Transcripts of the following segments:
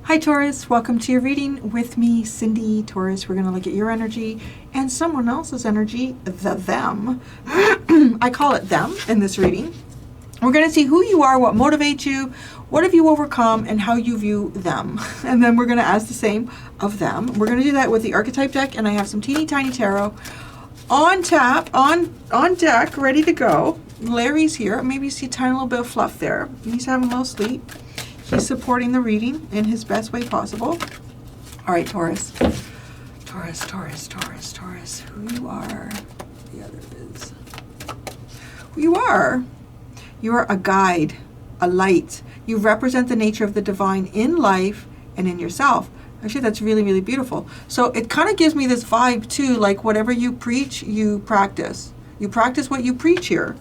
Hi Taurus, welcome to your reading with me, Cindy. Taurus, we're going to look at your energy and someone else's energy, the them. I call it them in this reading. We're going to see who you are, what motivates you, what have you overcome, and how you view them. And then we're going to ask the same of them. We're going to do that with the archetype deck, and I have some teeny tiny tarot on tap, on deck, ready to go. Larry's here. Maybe you see a tiny little bit of fluff there. He's having a little sleep. He's supporting the reading in his best way possible. All right, Taurus. Taurus. Who you are. The other is. Who you are. You are a guide, a light. You represent the nature of the divine in life and in yourself. Actually, that's really, really beautiful. So it kind of gives me this vibe too, like whatever you preach, you practice. You practice what you preach here.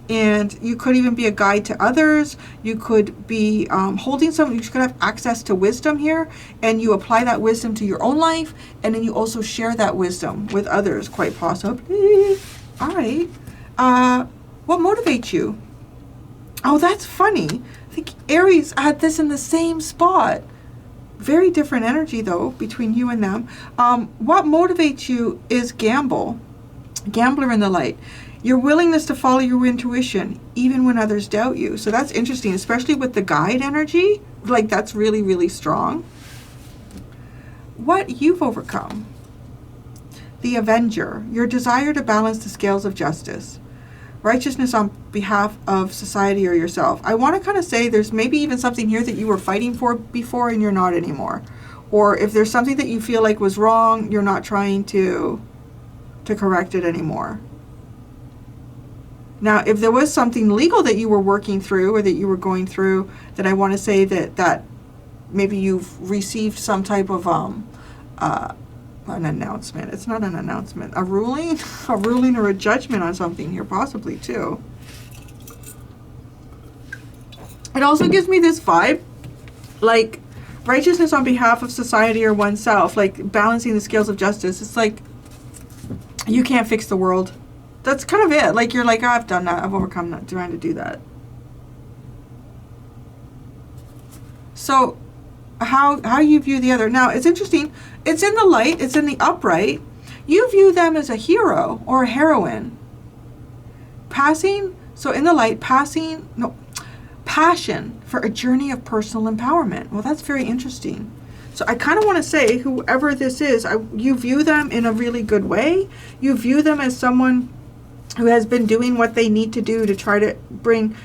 And you could even be a guide to others. You could be holding some, you could have access to wisdom here, and you apply that wisdom to your own life, and then you also share that wisdom with others, quite possibly. All right. What motivates you? Oh, that's funny. I think Aries had this in the same spot. Very different energy, though, between you and them. What motivates you is gambler in the light. Your willingness to follow your intuition, even when others doubt you. So that's interesting, especially with the guide energy. Like, that's really, really strong. What you've overcome. The Avenger. Your desire to balance the scales of justice. Righteousness on behalf of society or yourself. I want to kind of say there's maybe even something here that you were fighting for before and you're not anymore. Or if there's something that you feel like was wrong, you're not trying to correct it anymore. Now, if there was something legal that you were working through or that you were going through, then I want to say that maybe you've received some type of an announcement. It's not an announcement. A ruling or a judgment on something here, possibly too. It also gives me this vibe, like righteousness on behalf of society or oneself, like balancing the scales of justice. It's like you can't fix the world. That's kind of it. Like, you're like, oh, I've done that. I've overcome that, trying to do that. So how you view the other. Now, it's interesting. It's in the light. It's in the upright. You view them as a hero or a heroine. Passion for a journey of personal empowerment. Well, that's very interesting. So I kind of want to say, whoever this is, you view them in a really good way. You view them as someone who has been doing what they need to do to try to bring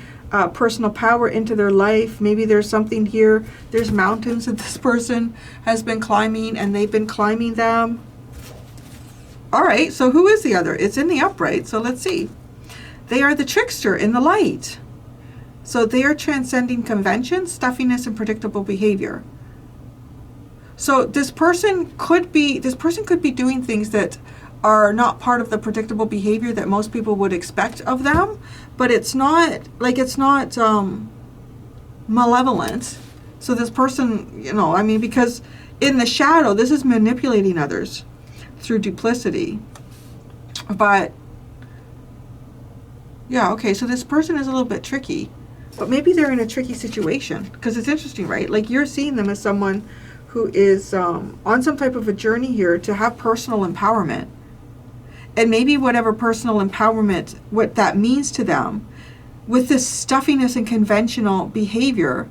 personal power into their life. Maybe there's something here. There's mountains that this person has been climbing, and they've been climbing them. All right, so who is the other? It's in the upright, so let's see. They are the trickster in the light. So they are transcending convention, stuffiness, and predictable behavior. So this person could be doing things that are not part of the predictable behavior that most people would expect of them, but it's not malevolent. So this person, because in the shadow, this is manipulating others through duplicity. But yeah, okay, so this person is a little bit tricky, but maybe they're in a tricky situation, because it's interesting, right? Like, you're seeing them as someone who is on some type of a journey here to have personal empowerment. And maybe whatever personal empowerment, what that means to them, with this stuffiness and conventional behavior,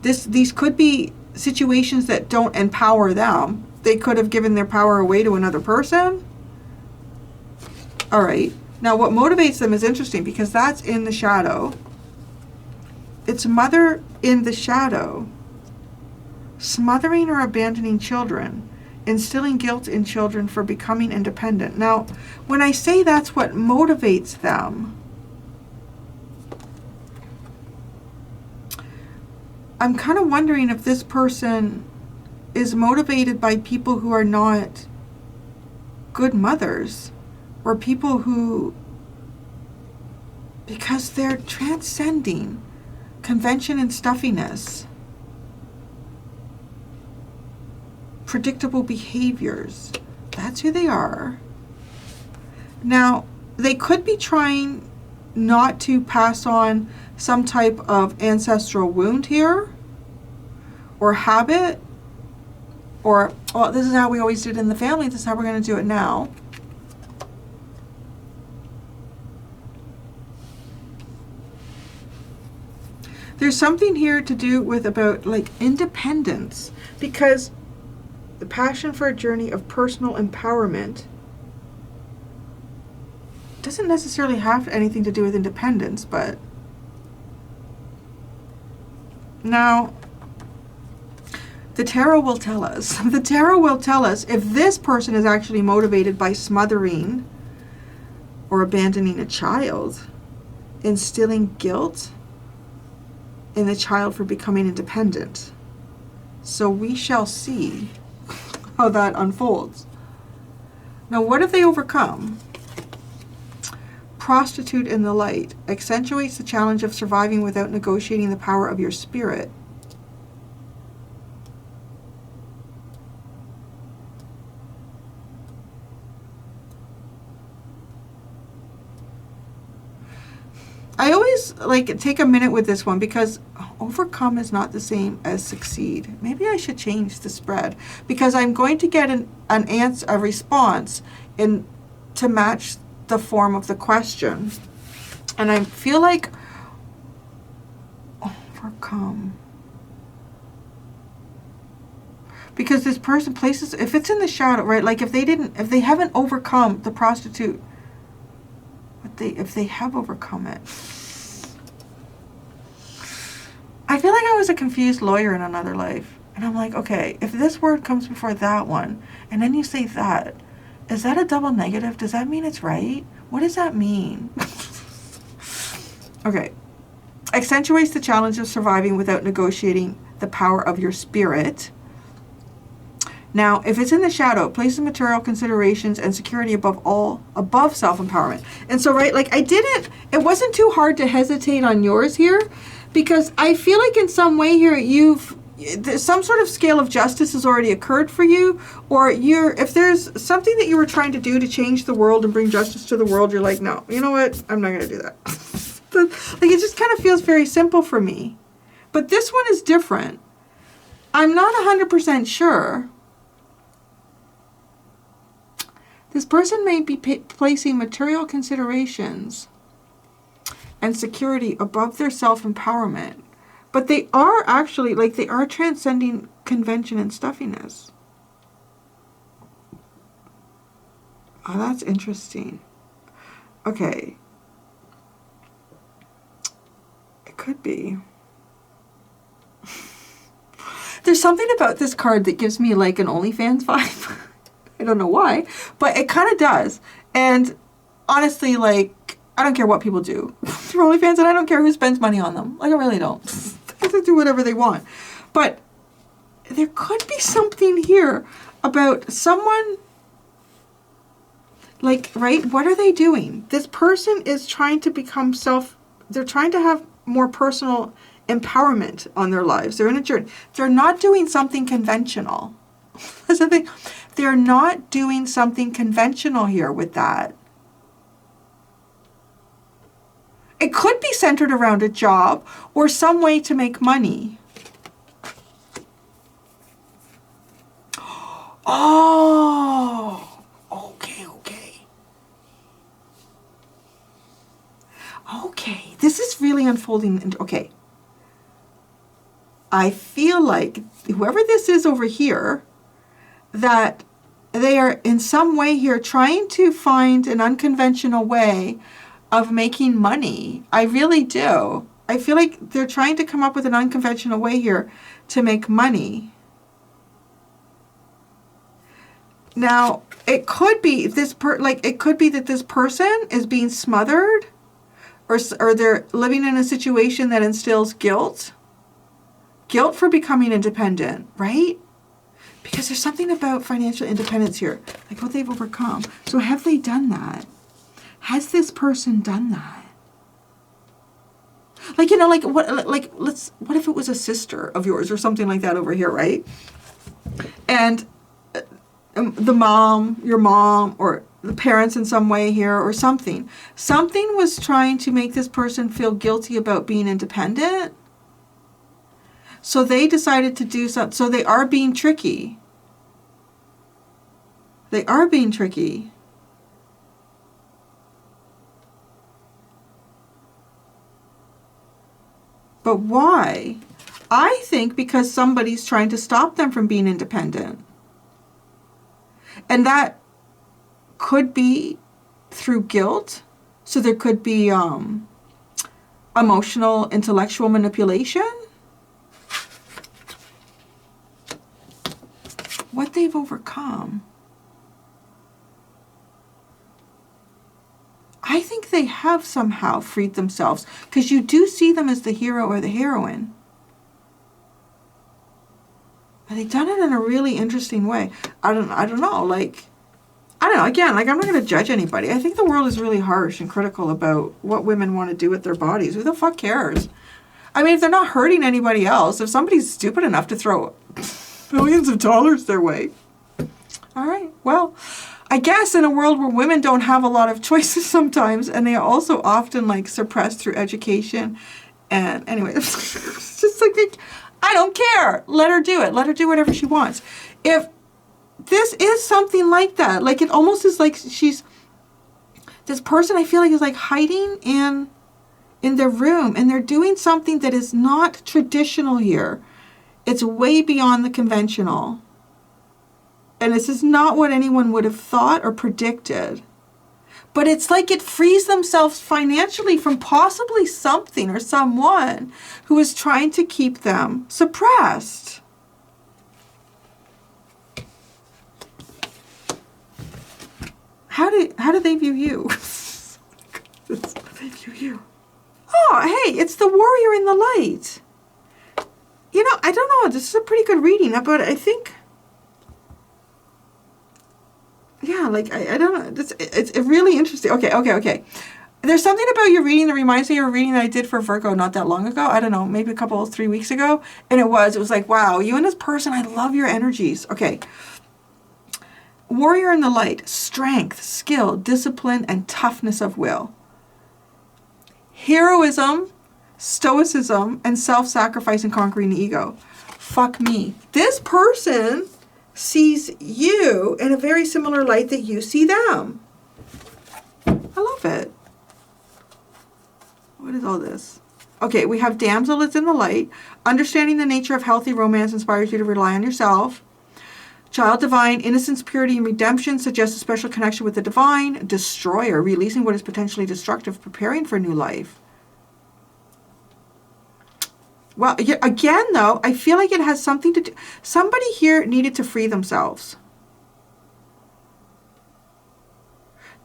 these could be situations that don't empower them. They could have given their power away to another person. All right. Now, what motivates them is interesting, because that's in the shadow. It's mother in the shadow. Smothering or abandoning children. Instilling guilt in children for becoming independent. Now, when I say that's what motivates them, I'm kind of wondering if this person is motivated by people who are not good mothers, or people who, because they're transcending convention and stuffiness. Predictable behaviors. That's who they are. Now, they could be trying not to pass on some type of ancestral wound here or habit Or, well, this is how we always did it in the family. This is how we're going to do it now. There's something here to do with about like independence, because the passion for a journey of personal empowerment doesn't necessarily have anything to do with independence, but now the tarot will tell us. The tarot will tell us if this person is actually motivated by smothering or abandoning a child, instilling guilt in the child for becoming independent. So we shall see how that unfolds. Now, what if they overcome? Prostitute in the light accentuates the challenge of surviving without negotiating the power of your spirit. I always like take a minute with this one because overcome is not the same as succeed. Maybe I should change the spread, because I'm going to get an answer, a response in to match the form of the question. And I feel like overcome, because this person places, if it's in the shadow, right? Like if they haven't overcome the prostitute, if they have overcome it. I feel like I was a confused lawyer in another life. And I'm like, okay, if this word comes before that one, and then you say that, is that a double negative? Does that mean it's right? What does that mean? Okay. Accentuates the challenge of surviving without negotiating the power of your spirit. Now, if it's in the shadow, places material considerations and security above self-empowerment. And so, right, like it wasn't too hard to hesitate on yours here, because I feel like in some way here some sort of scale of justice has already occurred for you, or if there's something that you were trying to do to change the world and bring justice to the world, you're like, no, you know what? I'm not going to do that. Like, it just kind of feels very simple for me. But this one is different. I'm not 100% sure. This person may be placing material considerations and security above their self-empowerment. But they are actually, like, they are transcending convention and stuffiness. Oh, that's interesting. Okay. It could be. There's something about this card that gives me, like, an OnlyFans vibe. I don't know why, but it kind of does. And honestly, like, I don't care what people do. They're OnlyFans, and I don't care who spends money on them. Like, I really don't. They do whatever they want. But there could be something here about someone, like, right? What are they doing? This person is trying to become they're trying to have more personal empowerment on their lives. They're in a journey. They're not doing something conventional. That's the thing. They're not doing something conventional here with that. It could be centered around a job or some way to make money. Oh, okay. Okay, this is really unfolding. Okay. I feel like whoever this is over here, that they are in some way here trying to find an unconventional way of making money. I really do. I feel like they're trying to come up with an unconventional way here to make money. Now, it could be it could be that this person is being smothered, or they're living in a situation that instills guilt for becoming independent, right? Because there's something about financial independence here, like what they've overcome. So have they done that? Has this person done that? Like, you know, what if it was a sister of yours or something like that over here, right? And your mom, or the parents in some way here, or something was trying to make this person feel guilty about being independent. So they decided to do something. So they are being tricky. They are being tricky. But why? I think because somebody's trying to stop them from being independent. And that could be through guilt. So there could be emotional, intellectual manipulation. What they've overcome. I think they have somehow freed themselves, because you do see them as the hero or the heroine. And they've done it in a really interesting way. I don't know, like, I don't know, again, like, I'm not going to judge anybody. I think the world is really harsh and critical about what women want to do with their bodies. Who the fuck cares? I mean, if they're not hurting anybody else, if somebody's stupid enough to throw millions of dollars their way. All right, well, I guess in a world where women don't have a lot of choices sometimes, and they are also often like suppressed through education, and anyway, it's just like, I don't care. Let her do it. Let her do whatever she wants. If this is something like that, like it almost is like this person I feel like is like hiding in their room, and they're doing something that is not traditional here. It's way beyond the conventional. And this is not what anyone would have thought or predicted. But it's like it frees themselves financially from possibly something or someone who is trying to keep them suppressed. How do they view you? How do they view you? Oh, hey, it's the warrior in the light. You know, I don't know. This is a pretty good reading, but I think... Yeah, like, I don't know. It's really interesting. Okay. There's something about your reading that reminds me of a reading that I did for Virgo not that long ago. I don't know, maybe 3 weeks ago. And it was like, wow, you and this person, I love your energies. Okay. Warrior in the light, strength, skill, discipline, and toughness of will. Heroism, stoicism, and self-sacrifice and conquering the ego. Fuck me. This person sees you in a very similar light that you see them. I love it. What is all this? Okay, we have damsel is in the light. Understanding the nature of healthy romance inspires you to rely on yourself. Child divine, innocence, purity, and redemption suggests a special connection with the divine. Destroyer, releasing what is potentially destructive, preparing for a new life. Well, again, though, I feel like it has something to do... Somebody here needed to free themselves.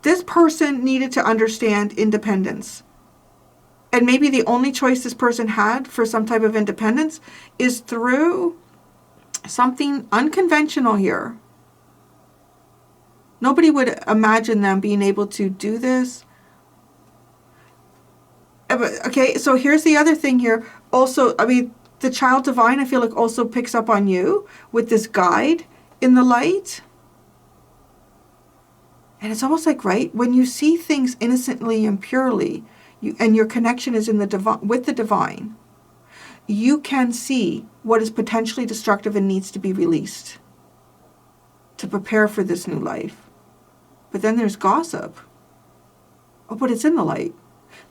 This person needed to understand independence. And maybe the only choice this person had for some type of independence is through something unconventional here. Nobody would imagine them being able to do this. Okay, so here's the other thing here. Also, I mean, the child divine, I feel like, also picks up on you with this guide in the light. And it's almost like, right, when you see things innocently and purely, and your connection is in the with the divine, you can see what is potentially destructive and needs to be released to prepare for this new life. But then there's gossip. Oh, but it's in the light.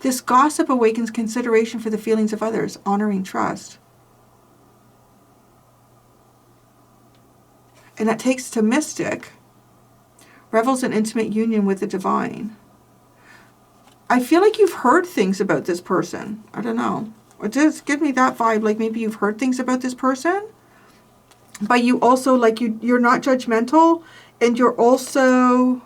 This gossip awakens consideration for the feelings of others, honoring trust. And that takes to mystic, revels in intimate union with the divine. I feel like you've heard things about this person. I don't know. It does give me that vibe, like maybe you've heard things about this person, but you also, like, you're not judgmental, and you're also...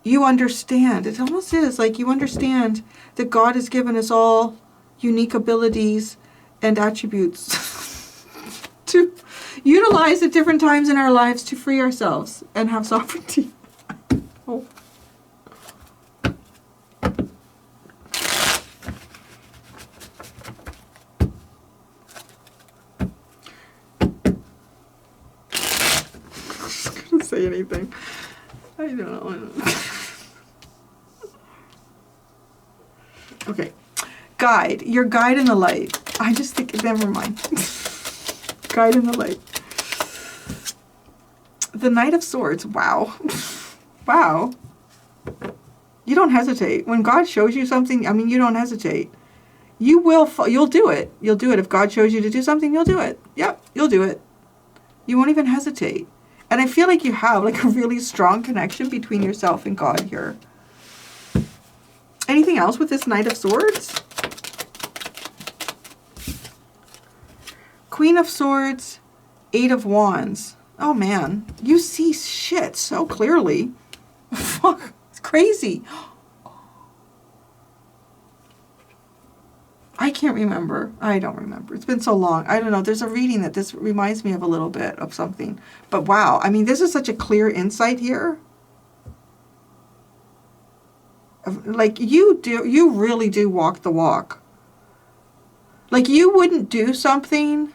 You understand. It almost is like you understand that God has given us all unique abilities and attributes to utilize at different times in our lives to free ourselves and have sovereignty. Oh. I'm just gonna say anything. I don't know. Okay. Guide. Your guide in the light. I just think, never mind. Guide in the light. The Knight of Swords. Wow. Wow. You don't hesitate. When God shows you something, I mean, you don't hesitate. You will, you'll do it. You'll do it. If God shows you to do something, you'll do it. Yep, you'll do it. You won't even hesitate. And I feel like you have like a really strong connection between yourself and God here. Anything else with this Knight of Swords? Queen of Swords, Eight of Wands. Oh man, you see shit so clearly. Fuck, it's crazy. I can't remember. I don't remember. It's been so long. I don't know. There's a reading that this reminds me of a little bit of something. But wow, I mean, this is such a clear insight here. Like you really do walk the walk. Like you wouldn't do something,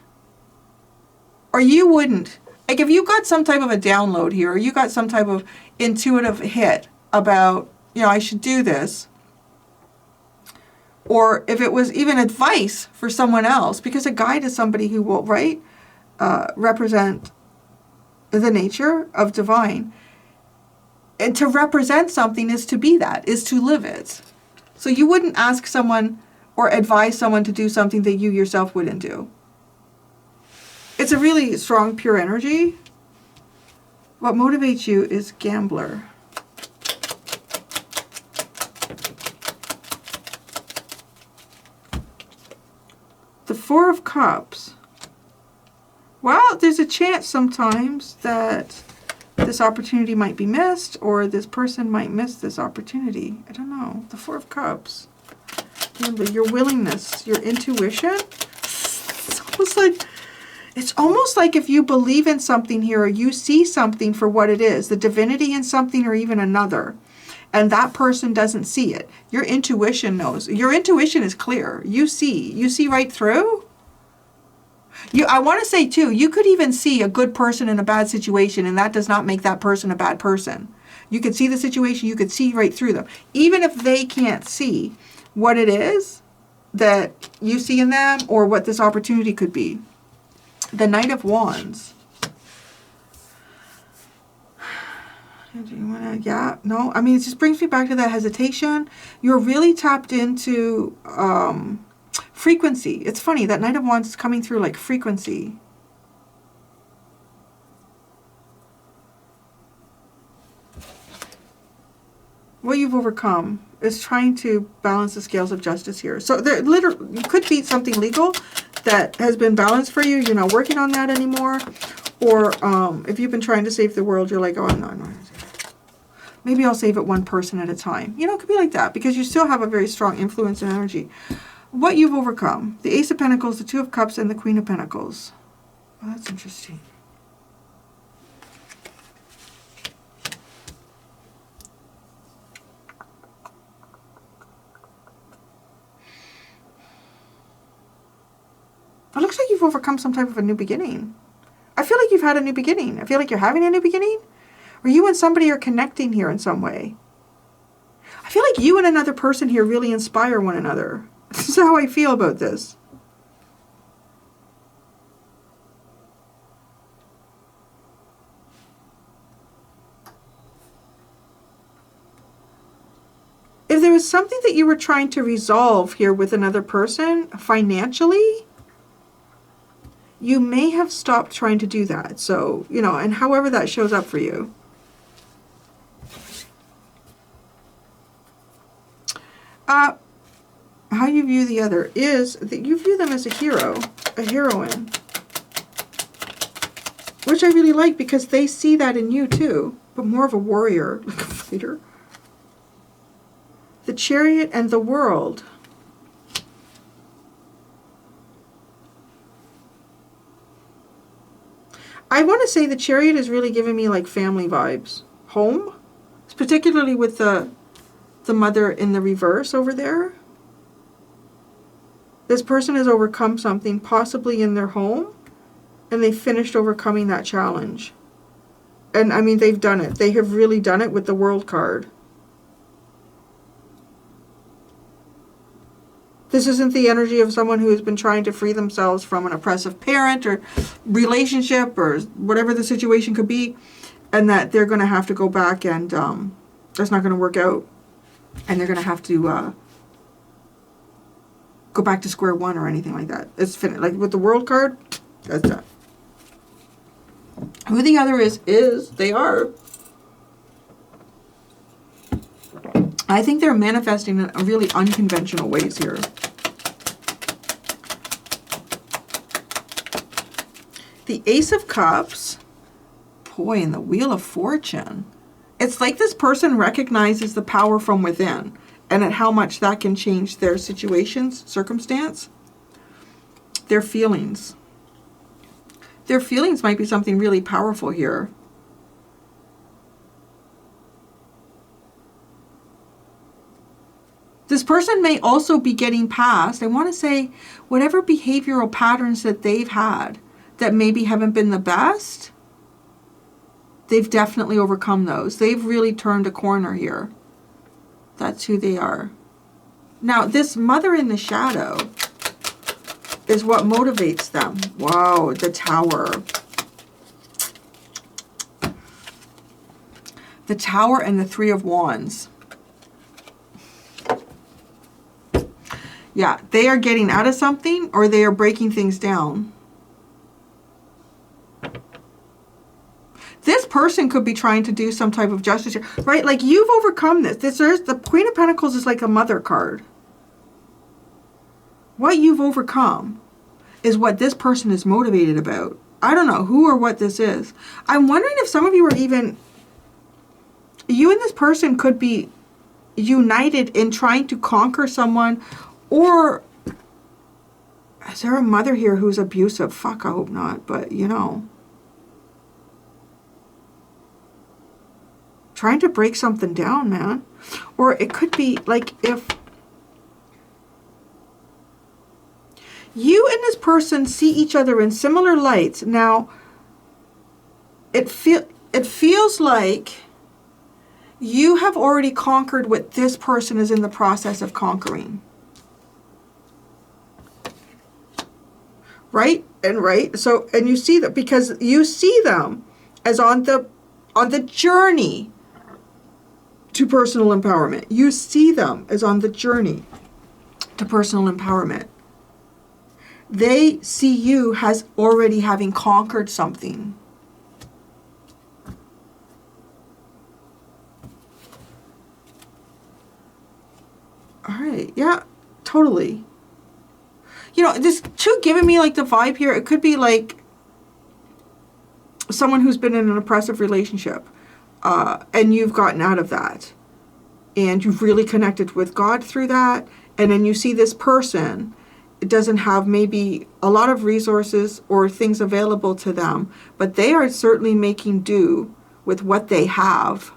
or you wouldn't. Like if you got some type of a download here, or you got some type of intuitive hit about, I should do this. Or if it was even advice for someone else, because a guide is somebody who will, right, represent the nature of divine. And to represent something is to be that, is to live it. So you wouldn't ask someone or advise someone to do something that you yourself wouldn't do. It's a really strong, pure energy. What motivates you is gambler. The Four of Cups. Well, there's a chance sometimes that this opportunity might be missed, or this person might miss this opportunity. I don't know. The Four of Cups. Remember, your willingness, your intuition. It's almost like if you believe in something here, or you see something for what it is, the divinity in something or even another, and that person doesn't see it. Your intuition knows. Your intuition is clear. You see right through. I want to say too, you could even see a good person in a bad situation, and that does not make that person a bad person. You could see the situation, you could see right through them. Even if they can't see what it is that you see in them, or what this opportunity could be. The Knight of Wands. Do you want to, yeah, no, I mean, it just brings me back to that hesitation. You're really tapped into frequency. It's funny, that Knight of Wands is coming through like frequency. What you've overcome is trying to balance the scales of justice here. So there literally could be something legal that has been balanced for you. You're not working on that anymore. Or if you've been trying to save the world, you're like, oh, no. Maybe I'll save it one person at a time. It could be like that, because you still have a very strong influence and energy. What you've overcome. The Ace of Pentacles, the Two of Cups, and the Queen of Pentacles. Oh, that's interesting. It looks like you've overcome some type of a new beginning. I feel like you've had a new beginning. I feel like you're having a new beginning. Or you and somebody are connecting here in some way. I feel like you and another person here really inspire one another. This is how I feel about this. If there was something that you were trying to resolve here with another person financially, you may have stopped trying to do that. So, and however that shows up for you. How you view the other is that you view them as a hero, a heroine. Which I really like, because they see that in you too, but more of a warrior, like a fighter. The Chariot and the World. I want to say the Chariot is really giving me like family vibes. Home, particularly with the mother in the reverse over there. This person has overcome something, possibly in their home, and they finished overcoming that challenge. And I mean, they've done it. They have really done it with the World card. This isn't the energy of someone who has been trying to free themselves from an oppressive parent or relationship or whatever the situation could be. and that they're going to have to go back and that's not going to work out, and they're going to have to go back to square one or anything like that. It's finished. Like with the World card, that's done. Who the other is they are. I think they're manifesting in really unconventional ways here. The Ace of Cups. Boy, and the Wheel of Fortune. It's like this person recognizes the power from within and at how much that can change their situations, circumstance, their feelings. Their feelings might be something really powerful here. This person may also be getting past, I want to say, whatever behavioral patterns that they've had that maybe haven't been the best. They've definitely overcome those. They've really turned a corner here. That's who they are. Now, this Mother in the Shadow is what motivates them. Wow, the Tower. The Tower and the Three of Wands. Yeah, they are getting out of something or they are breaking things down. This person could be trying to do some type of justice here, right? Like you've overcome this. The Queen of Pentacles is like a mother card. What you've overcome is what this person is motivated about. I don't know who or what this is. I'm wondering if some of you are even, you and this person could be united in trying to conquer someone, or is there a mother here who's abusive? Fuck, I hope not, but you know. Trying to break something down, man. Or it could be like if you and this person see each other in similar lights. Now, it feels like you have already conquered what this person is in the process of conquering. Right? And right? So, and you see that because you see them as on the journey to personal empowerment. You see them as on the journey to personal empowerment. They see you as already having conquered something. All right, yeah, totally. You know, this too giving me like the vibe here, it could be like someone who's been in an oppressive relationship. And you've gotten out of that. And you've really connected with God through that. And then you see this person, it doesn't have maybe a lot of resources or things available to them, but they are certainly making do with what they have.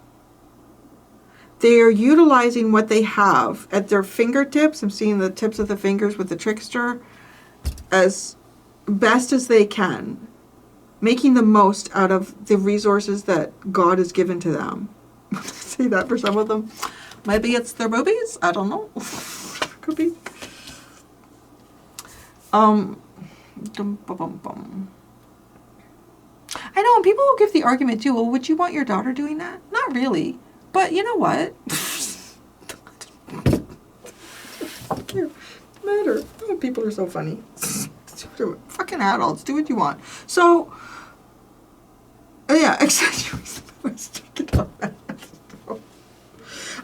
They are utilizing what they have at their fingertips. I'm seeing the tips of the fingers with the trickster as best as they can. Making the most out of the resources that God has given to them. Say that for some of them. Maybe it's their boobies. I don't know. Could be. I know, and people will give the argument too, well, would you want your daughter doing that? Not really. But you know what? Matter. Oh, people are so funny. Fucking adults, do what you want. So, yeah, accessories.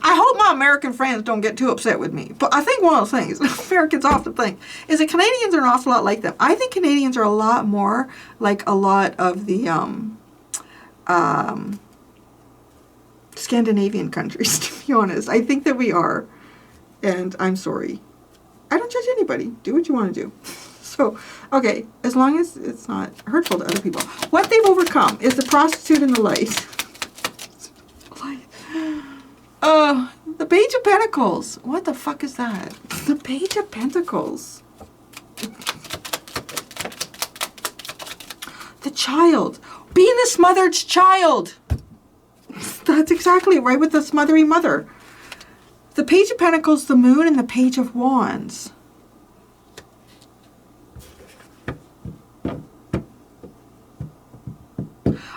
I hope my American friends don't get too upset with me. But I think one of those things Americans often think is that Canadians are an awful lot like them. I think Canadians are a lot more like a lot of the Scandinavian countries, to be honest. I think that we are. And I'm sorry. I don't judge anybody. Do what you want to do. So, okay, as long as it's not hurtful to other people. What they've overcome is the prostitute and the light. The Page of Pentacles. What the fuck is that? The Page of Pentacles. The child. Being the smothered child. That's exactly right, with the smothering mother. The Page of Pentacles, the Moon, and the Page of Wands.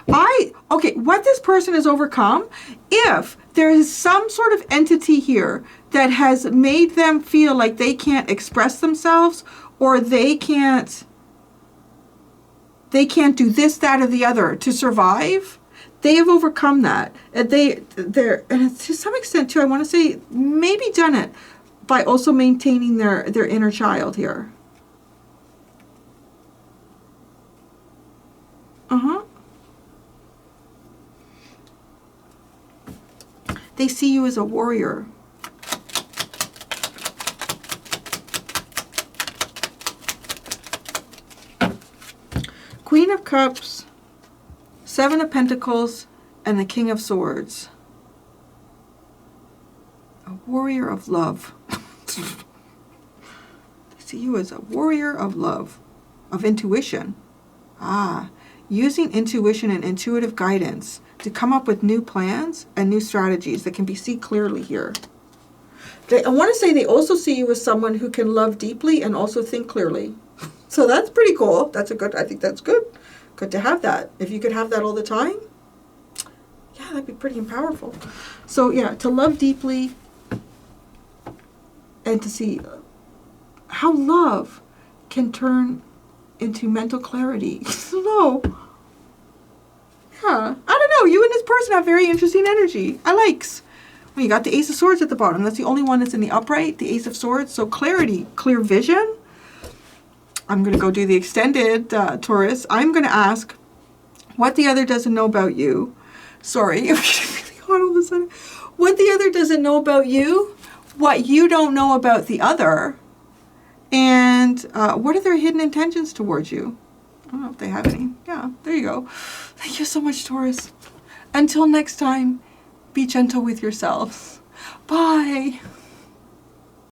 Okay, what this person has overcome, if there is some sort of entity here that has made them feel like they can't express themselves, or they can't do this, that, or the other to survive, they have overcome that. And and to some extent too, I want to say maybe done it by also maintaining their inner child here. They see you as a warrior. Queen of Cups, Seven of Pentacles, and the King of Swords. A warrior of love. They see you as a warrior of love, of intuition. Using intuition and intuitive guidance to come up with new plans and new strategies that can be seen clearly here. I want to say they also see you as someone who can love deeply and also think clearly. So that's pretty cool. I think that's good. Good to have that. If you could have that all the time, yeah, that'd be pretty powerful. So yeah, to love deeply and to see how love can turn into mental clarity. No. Yeah. I don't know. You and this person have very interesting energy. I likes. Well, you got the Ace of Swords at the bottom. That's the only one that's in the upright, the Ace of Swords. So clarity, clear vision. I'm going to go do the extended, Taurus. I'm going to ask what the other doesn't know about you. Sorry, I'm getting really hot all of a sudden. What the other doesn't know about you, what you don't know about the other, and what are their hidden intentions towards you. I don't know if they have any. Yeah, there you go. Thank you so much, Taurus. Until next time, be gentle with yourselves. Bye.